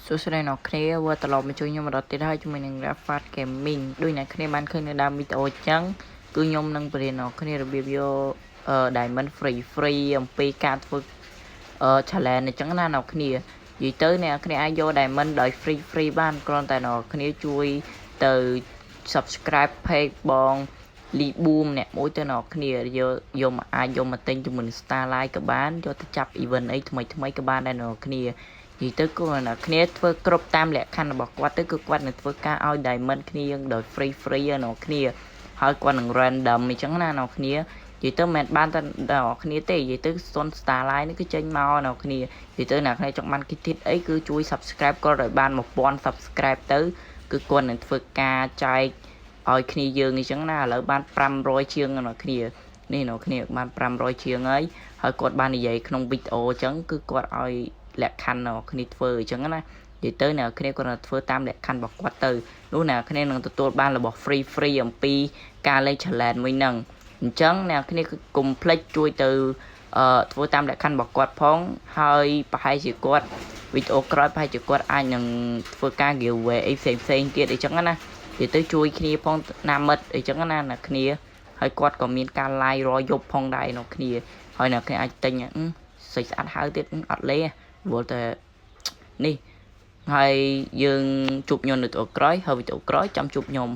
សួស្តីអ្នកគ្នាវត្តត្រឡប់មកជួយខ្ញុំម្ដងទៀតហើយជាមួយនឹង Rafat Gaming ដូចអ្នកគ្នាបានឃើញនៅដើមវីដេអូអញ្ចឹងគឺខ្ញុំនឹងបរៀនអ្នកគ្នារបៀបយក Diamond free អំពីការធ្វើchallenge អញ្ចឹងណាអ្នកគ្នានិយាយទៅអ្នកគ្នាអាចយក Diamond ដោយ free បានគ្រាន់តែអ្នកគ្នាជួយទៅ subscribe page បង Lee Boom អ្នកមួយទៅអ្នកគ្នាយកអាចយកមកទិញជាមួយនឹង Starlight ក៏បានយកទៅចាប់ event អីថ្មីក៏បានដែរអ្នកគ្នានិយាយទៅគឺអ្នកគ្នាធ្វើគ្រប់តាមលក្ខខណ្ឌរបស់គាត់ទៅគឺគាត់នឹងធ្វើការឲ្យ diamond គ្នាដោយ free អ្នកគ្នាហើយគាត់នឹង random អញ្ចឹងណាអ្នកគ្នានិយាយទៅមិនបានតែអ្នកគ្នាទេនិយាយទៅសុន Starlight នេះគឺចេញមកអ្នកគ្នានិយាយទៅអ្នកគ្នាចង់បាន kit អីគឺជួយ subscribe គាត់ឲ្យបាន 1000 subscribe ទៅគឺគាត់នឹងធ្វើការចែកឲ្យគ្នាយើងអញ្ចឹងណាឥឡូវបាន500ជាងអ្នកគ្នានេះអ្នកគ្នាបាន500ជាងហើយគាត់បាននិយាយក្នុងវីដេអូអញ្ចឹងគឺគាត់ឲ្យលក្ខខណ្ឌអ្នកគ្នាធ្វើអញ្ចឹងណានិយាយទៅអ្នកគ្នាគាត់នឹងធ្វើតាមលក្ខខណ្ឌរបស់គាត់ទៅនោះអ្នកគ្នានឹងទទួលបានរបស់ free អំពីការលេង challenge មួយហ្នឹងអញ្ចឹងអ្នកគ្នាគឺកុំភ្លេចជួយទៅធ្វើតាមលក្ខខណ្ឌរបស់គាត់ផងហើយប្រហែលជាគាត់វីដេអូក្រោយប្រហែលជាគាត់អាចនឹងធ្វើការ giveaway អីផ្សេងទៀតអីចឹងណានិយាយទៅជួយគ្នាផងណាមិត្តអីចឹងណាអ្នកគ្នាហើយគាត់ក៏មានការ live រាល់យប់ផងដែរអ្នកគ្នាហើយអ្នកគ្នាអាចទិញស្អាតហើយទៀតអត់លេព្រោះតែនេះហើយយើងជួបខ្ញុំនៅវីដេអូក្រោយហើយវីដេអូក្រោយចាំជួបខ្ញុំ